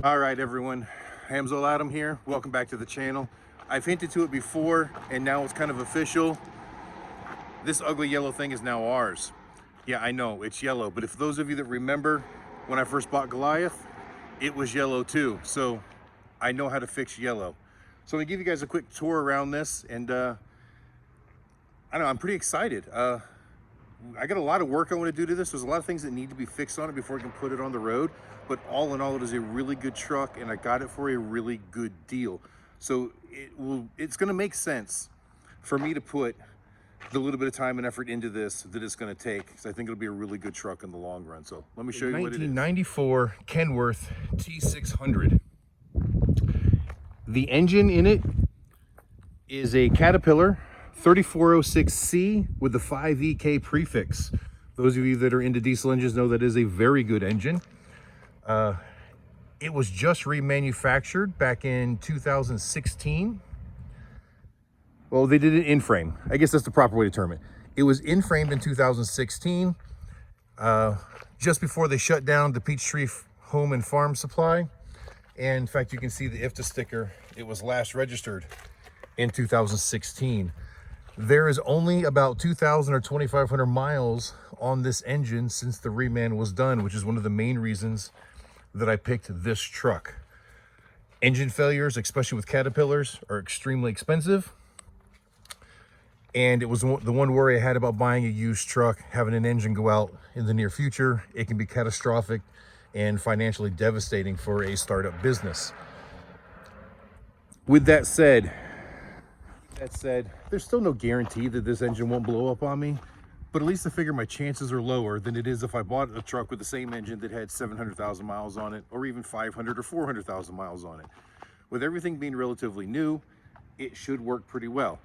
All right, everyone, Hamzo Adam here. Welcome back to the channel. I've hinted to it before, and now it's kind of official. This ugly yellow thing is now ours. Yeah, I know, it's yellow, but if those of you that remember when I first bought Goliath, it was yellow too, so I know how to fix yellow. So I'm gonna give you guys a quick tour around this, and I don't know, I'm pretty excited. I got a lot of work I want to do to this. There's a lot of things that need to be fixed on it before I can put it on the road. But all in all, it is a really good truck, and I got it for a really good deal. So it's going to make sense for me to put the little bit of time and effort into this that it's going to take, because I think it'll be a really good truck in the long run. So let me show you what it is. 1994 Kenworth T600. The engine in it is a Caterpillar 3406C with the 5EK prefix. Those of you that are into diesel engines know that is a very good engine. It was just remanufactured back in 2016. Well, they did it in frame. I guess that's the proper way to term it. It was in framed in 2016, just before they shut down the Peachtree Home and Farm Supply. And in fact, you can see the IFTA sticker. It was last registered in 2016. There is only about 2,000 or 2,500 miles on this engine since the reman was done, which is one of the main reasons that I picked this truck. Engine failures, especially with Caterpillars, are extremely expensive. And it was the one worry I had about buying a used truck, having an engine go out in the near future. It can be catastrophic and financially devastating for a startup business. With that said, there's still no guarantee that this engine won't blow up on me, but at least I figure my chances are lower than it is if I bought a truck with the same engine that had 700,000 miles on it, or even 500 or 400,000 miles on it. With everything being relatively new, it should work pretty well.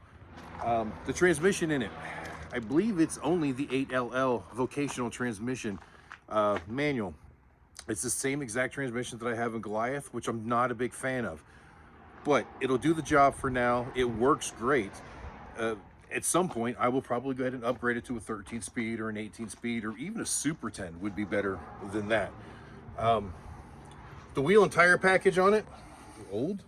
The transmission in it, I believe it's only the 8LL vocational transmission manual. It's the same exact transmission that I have in Goliath, which I'm not a big fan of. But it'll do the job for now. It works great. At some point, I will probably go ahead and upgrade it to a 13-speed or an 18-speed, or even a Super 10 would be better than that. The wheel and tire package on it, old.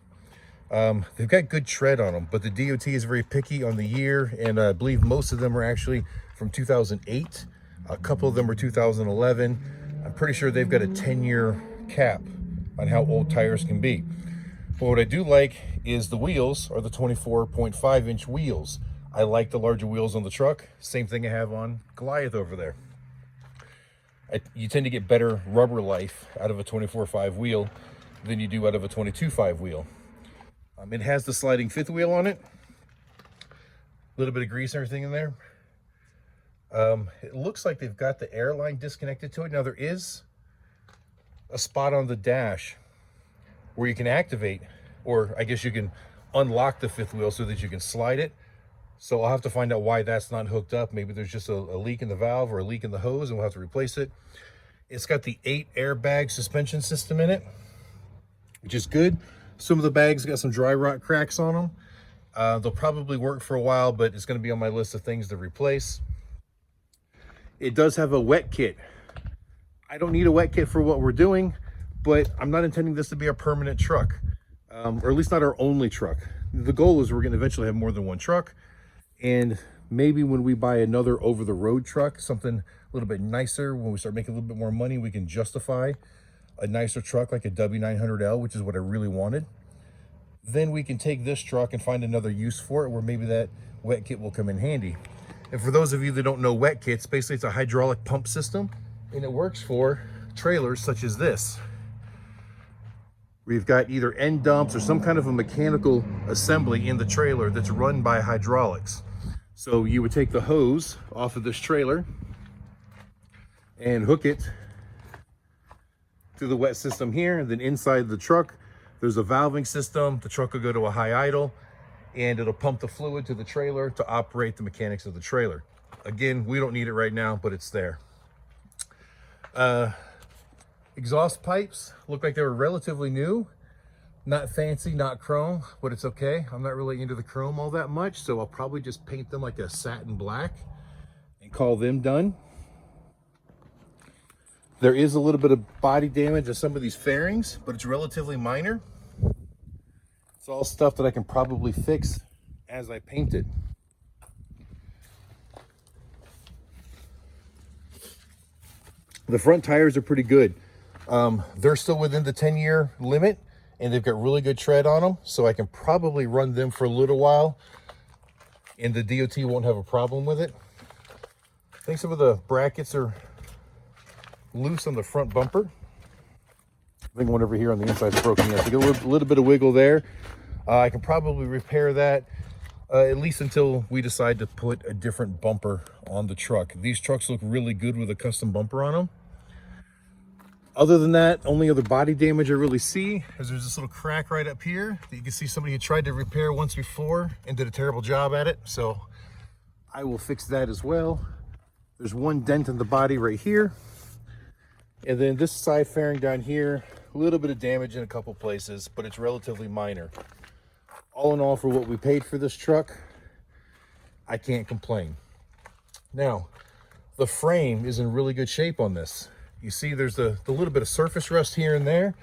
They've got good tread on them, but the DOT is very picky on the year, and I believe most of them are actually from 2008. A couple of them are 2011. I'm pretty sure they've got a 10-year cap on how old tires can be. But what I do like is the wheels are the 24.5-inch wheels. I like the larger wheels on the truck. Same thing I have on Goliath over there. You tend to get better rubber life out of a 24.5 wheel than you do out of a 22.5 wheel. It has the sliding fifth wheel on it. A little bit of grease and everything in there. It looks like they've got the air line disconnected to it. Now there is a spot on the dash where you can activate, or I guess you can unlock the fifth wheel so that you can slide it. So I'll have to find out why that's not hooked up. Maybe there's just a leak in the valve or a leak in the hose, and we'll have to replace it. It's got the 8-airbag suspension system in it, which is good. Some of the bags got some dry rot cracks on them. They'll probably work for a while, but it's going to be on my list of things to replace. It does have a wet kit. I don't need a wet kit for what we're doing, but I'm not intending this to be a permanent truck, or at least not our only truck. The goal is we're going to eventually have more than one truck, and maybe when we buy another over-the-road truck, something a little bit nicer, when we start making a little bit more money, we can justify a nicer truck like a W900L, which is what I really wanted. Then we can take this truck and find another use for it, where maybe that wet kit will come in handy. And for those of you that don't know wet kits, basically it's a hydraulic pump system, and it works for trailers such as this. We've got either end dumps or some kind of a mechanical assembly in the trailer that's run by hydraulics. So you would take the hose off of this trailer and hook it to the wet system here, and then inside the truck there's a valving system. The truck will go to a high idle, and it'll pump the fluid to the trailer to operate the mechanics of the trailer. Again, we don't need it right now, but it's there. Exhaust pipes look like they were relatively new. Not fancy, not chrome, but it's okay. I'm not really into the chrome all that much, so I'll probably just paint them like a satin black and call them done. There is a little bit of body damage on some of these fairings, but it's relatively minor. It's all stuff that I can probably fix as I paint it. The front tires are pretty good. They're still within the 10-year limit, and they've got really good tread on them, so I can probably run them for a little while, and the DOT won't have a problem with it. I think some of the brackets are loose on the front bumper. I think one over here on the inside is broken. Yeah, so get a little bit of wiggle there. I can probably repair that at least until we decide to put a different bumper on the truck. These trucks look really good with a custom bumper on them. Other than that, only other body damage I really see is there's this little crack right up here that you can see somebody had tried to repair once before and did a terrible job at it. So I will fix that as well. There's one dent in the body right here. And then this side fairing down here, a little bit of damage in a couple places, but it's relatively minor. All in all, for what we paid for this truck, I can't complain. Now, the frame is in really good shape on this. You see there's the little bit of surface rust here and there,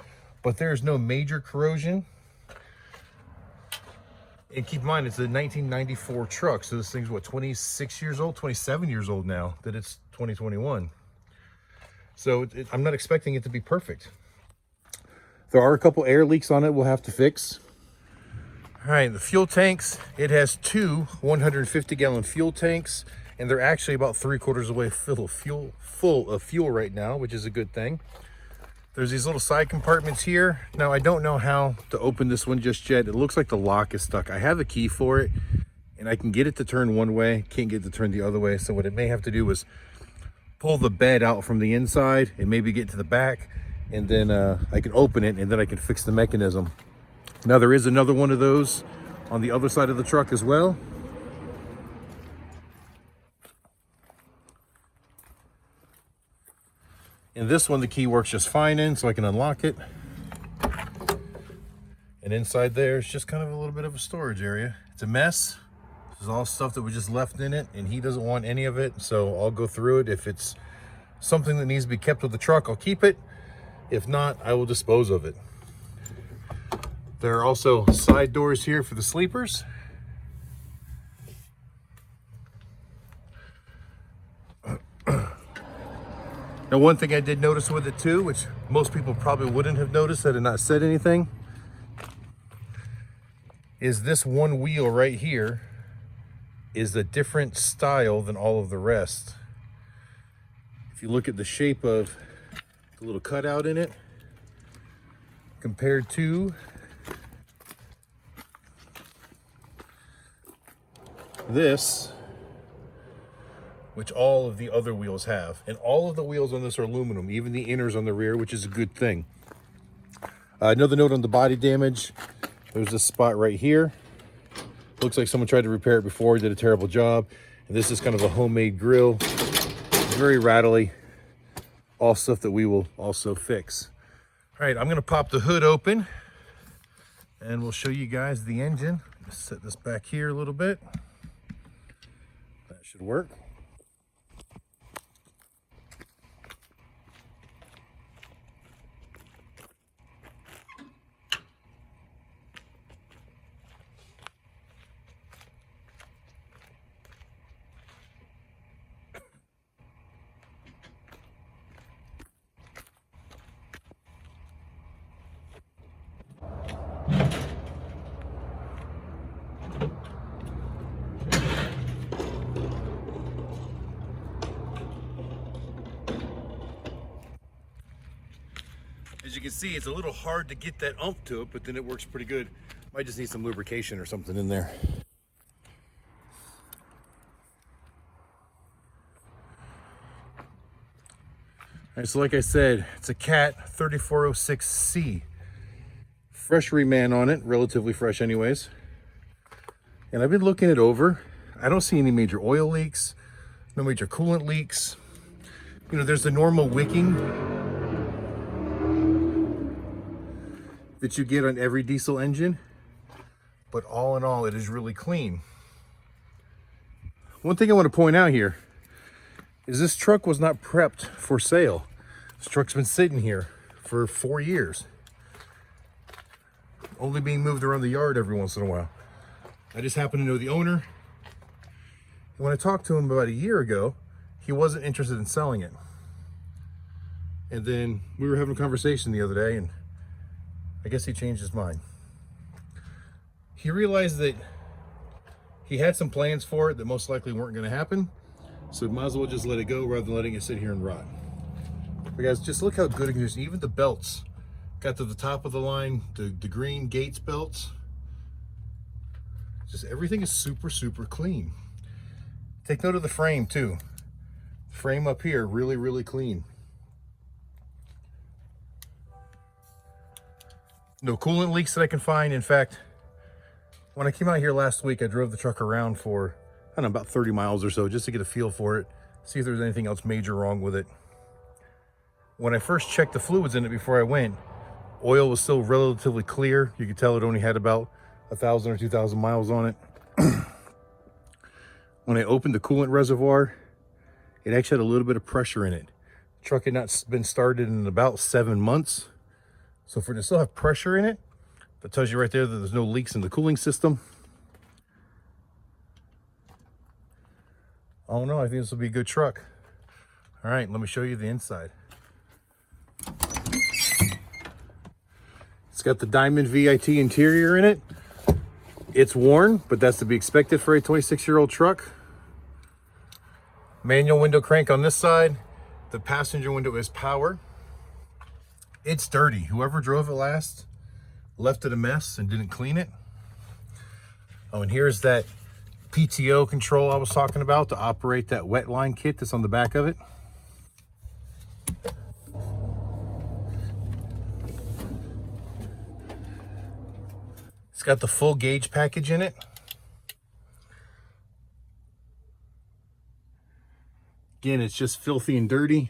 but there's no major corrosion. And keep in mind, it's a 1994 truck, so this thing's what, 26 years old, 27 years old now that it's 2021. So I'm not expecting it to be perfect. There are a couple air leaks on it we'll have to fix. All right, the fuel tanks, it has two 150-gallon fuel tanks, and they're actually about 3/4 away full of fuel right now, which is a good thing. There's these little side compartments here. Now, I don't know how to open this one just yet. It looks like the lock is stuck. I have a key for it, and I can get it to turn one way, can't get it to turn the other way. So what it may have to do is pull the bed out from the inside and maybe get to the back, and then I can open it, and then I can fix the mechanism. Now, there is another one of those on the other side of the truck as well. And this one, the key works just fine in, so I can unlock it. And inside there is just kind of a little bit of a storage area. It's a mess. This is all stuff that was just left in it, and he doesn't want any of it, so I'll go through it. If it's something that needs to be kept with the truck, I'll keep it. If not, I will dispose of it. There are also side doors here for the sleepers. Now, one thing I did notice with it too, which most people probably wouldn't have noticed had it not said anything, is this one wheel right here is a different style than all of the rest. If you look at the shape of the little cutout in it, compared to this, which all of the other wheels have. And all of the wheels on this are aluminum, even the inners on the rear, which is a good thing. Another note on the body damage. There's this spot right here. Looks like someone tried to repair it before, did a terrible job. And this is kind of a homemade grill. It's very rattly. All stuff that we will also fix. All right, I'm gonna pop the hood open and we'll show you guys the engine. Just set this back here a little bit. That should work. As you can see, it's a little hard to get that oomph to it, but then it works pretty good. Might just need some lubrication or something in there. All right, so like I said, it's a Cat 3406C. Fresh reman on it, relatively fresh anyways. And I've been looking it over. I don't see any major oil leaks, no major coolant leaks. You know, there's the normal wicking that you get on every diesel engine, but all in all, it is really clean. One thing I want to point out here is this truck was not prepped for sale. This truck's been sitting here for 4 years. Only being moved around the yard every once in a while. I just happen to know the owner. And when I talked to him about a year ago, he wasn't interested in selling it. And then we were having a conversation the other day, and I guess he changed his mind. He realized that he had some plans for it that most likely weren't going to happen, so we might as well just let it go rather than letting it sit here and rot. But guys, just look how good it is. Even the belts got to the top of the line, the green Gates belts. Just everything is super, super clean. Take note of the frame too. Frame up here, really, really clean. No coolant leaks that I can find. In fact, when I came out here last week, I drove the truck around for, I don't know, about 30 miles or so, just to get a feel for it, see if there's anything else major wrong with it. When I first checked the fluids in it before I went, oil was still relatively clear. You could tell it only had about 1,000 or 2,000 miles on it. When I opened the coolant reservoir, it actually had a little bit of pressure in it. The truck had not been started in about 7 months. So for it to still have pressure in it, that tells you right there that there's no leaks in the cooling system. Oh no, I think this will be a good truck. All right, let me show you the inside. It's got the diamond VIT interior in it. It's worn, but that's to be expected for a 26-year-old truck. Manual window crank on this side. The passenger window is power. It's dirty. Whoever drove it last left it a mess and didn't clean it. Oh, and here's that PTO control I was talking about to operate that wet line kit that's on the back of it. It's got the full gauge package in it. Again, it's just filthy and dirty.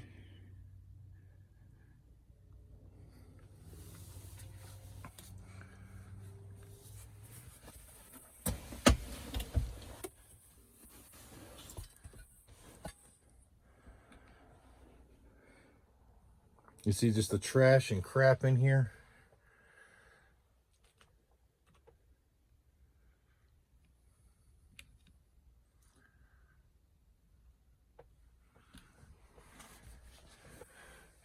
You see just the trash and crap in here.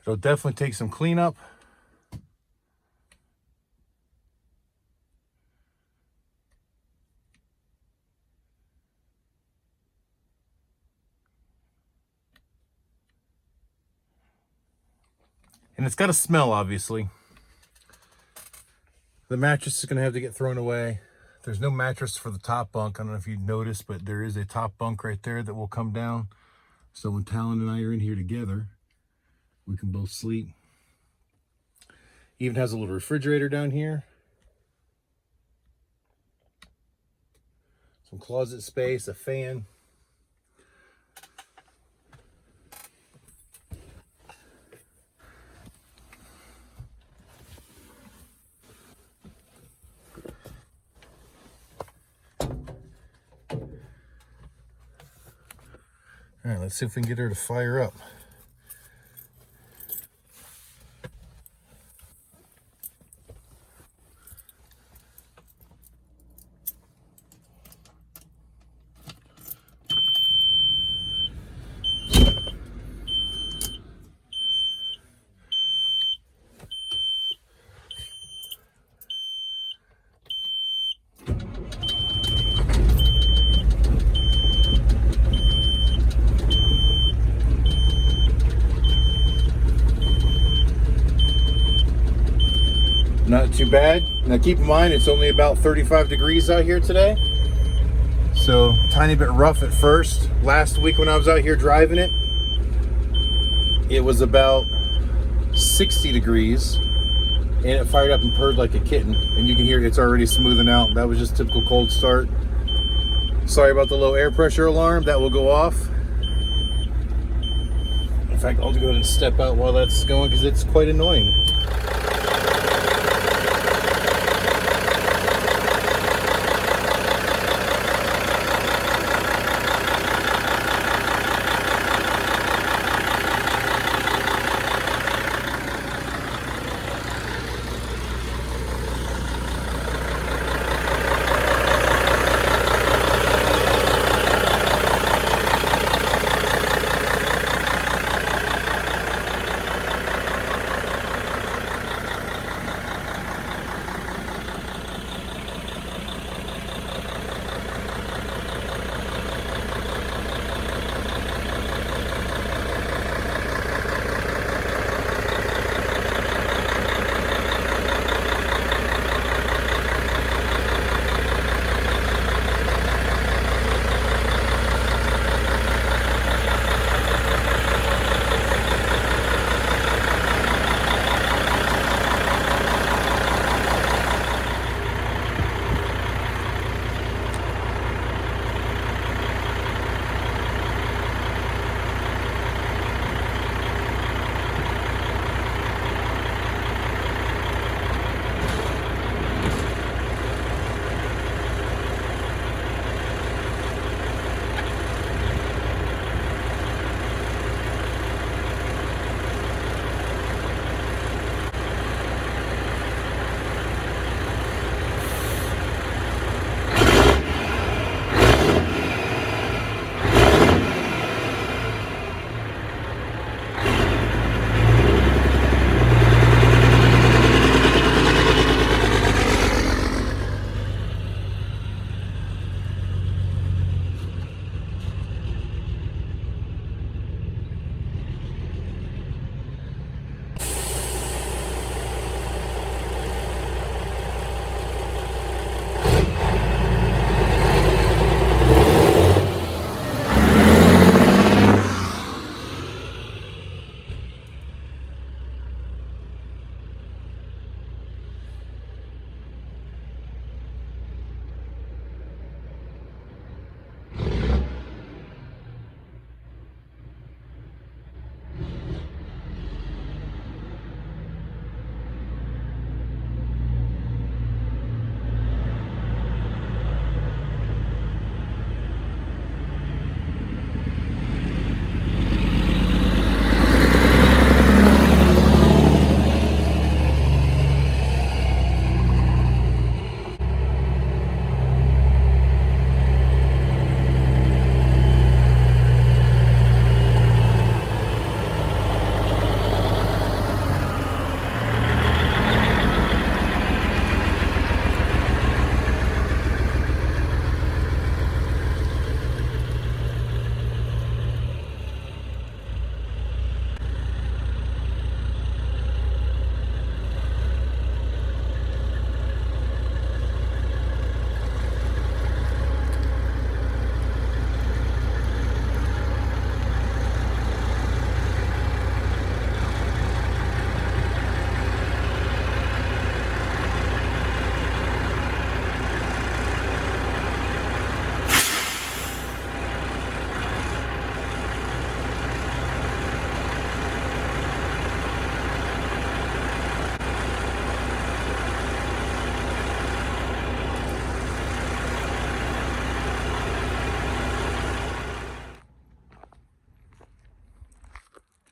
It'll definitely take some cleanup. And it's got a smell, obviously. The mattress is going to have to get thrown away. There's no mattress for the top bunk. I don't know if you'd noticed, but there is a top bunk right there that will come down. So when Talon and I are in here together, we can both sleep. Even has a little refrigerator down here. Some closet space, a fan. All right, let's see if we can get her to fire up. Not too bad. Now keep in mind, it's only about 35 degrees out here today. So tiny bit rough at first. Last week when I was out here driving it, it was about 60 degrees and it fired up and purred like a kitten. And you can hear it's already smoothing out. That was just typical cold start. Sorry about the low air pressure alarm. That will go off. In fact, I'll go ahead and step out while that's going because it's quite annoying.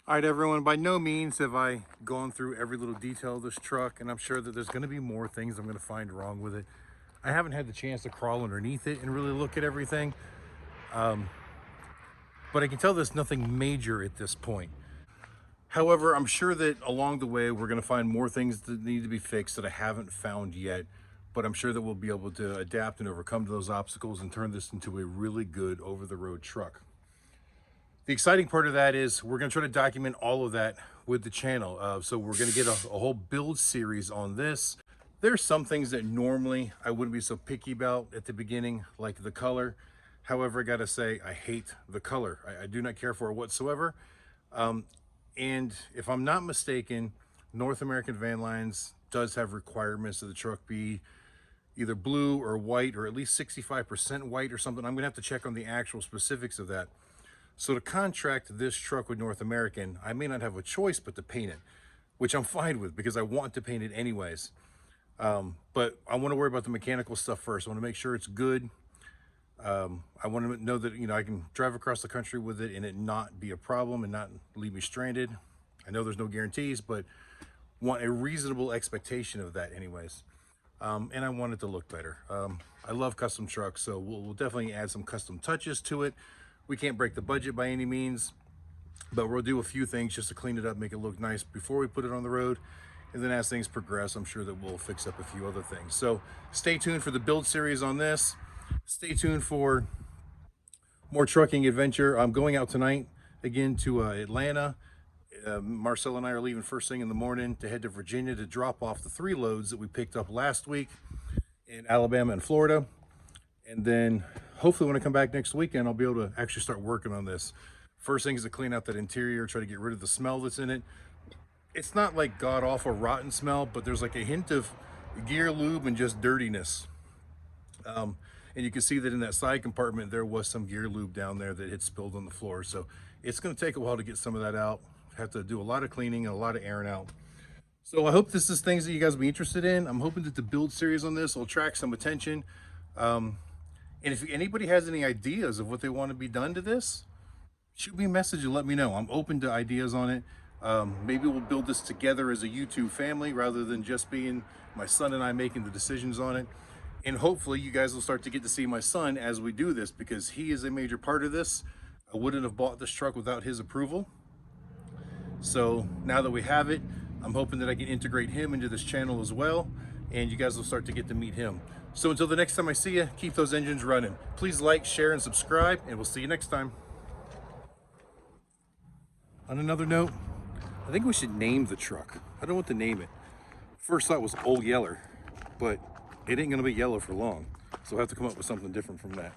All right, everyone, by no means have I gone through every little detail of this truck, and I'm sure that there's gonna be more things I'm gonna find wrong with it. I haven't had the chance to crawl underneath it and really look at everything, but I can tell there's nothing major at this point. However, I'm sure that along the way, we're gonna find more things that need to be fixed that I haven't found yet, but I'm sure that we'll be able to adapt and overcome those obstacles and turn this into a really good over-the-road truck. The exciting part of that is we're going to try to document all of that with the channel. So we're going to get a whole build series on this. There's some things that normally I wouldn't be so picky about at the beginning, like the color. However, I got to say, I hate the color. I do not care for it whatsoever. And if I'm not mistaken, North American Van Lines does have requirements that the truck be either blue or white, or at least 65% white or something. I'm going to have to check on the actual specifics of that. So to contract this truck with North American, I may not have a choice but to paint it, which I'm fine with because I want to paint it anyways. But I want to worry about the mechanical stuff first. I want to make sure it's good. I want to know that, I can drive across the country with it and it not be a problem and not leave me stranded. I know there's no guarantees, but want a reasonable expectation of that anyways. And I want it to look better. I love custom trucks, so we'll definitely add some custom touches to it. We can't break the budget by any means, but we'll do a few things just to clean it up, make it look nice before we put it on the road. And then as things progress, I'm sure that we'll fix up a few other things. So stay tuned for the build series on this. Stay tuned for more trucking adventure. I'm going out tonight again to Atlanta. Marcel and I are leaving first thing in the morning to head to Virginia to drop off the 3 loads that we picked up last week in Alabama and Florida. And then hopefully when I come back next weekend, I'll be able to actually start working on this. First thing is to clean out that interior, try to get rid of the smell that's in it. It's not like god-awful rotten smell, but there's like a hint of gear lube and just dirtiness. And you can see that in that side compartment, there was some gear lube down there that had spilled on the floor. So it's gonna take a while to get some of that out. Have to do a lot of cleaning and a lot of airing out. So I hope this is things that you guys will be interested in. I'm hoping that the build series on this will attract some attention. And if anybody has any ideas of what they want to be done to this, shoot me a message and let me know. I'm open to ideas on it. Maybe we'll build this together as a YouTube family rather than just being my son and I making the decisions on it. And hopefully you guys will start to get to see my son as we do this, because he is a major part of this. I wouldn't have bought this truck without his approval. So now that we have it, I'm hoping that I can integrate him into this channel as well, and you guys will start to get to meet him. So until the next time I see you, keep those engines running. Please like, share, and subscribe, and we'll see you next time. On another note, I think we should name the truck. I don't know what to name it. First thought was Old Yeller, but it ain't gonna be yellow for long. So I'll have to come up with something different from that.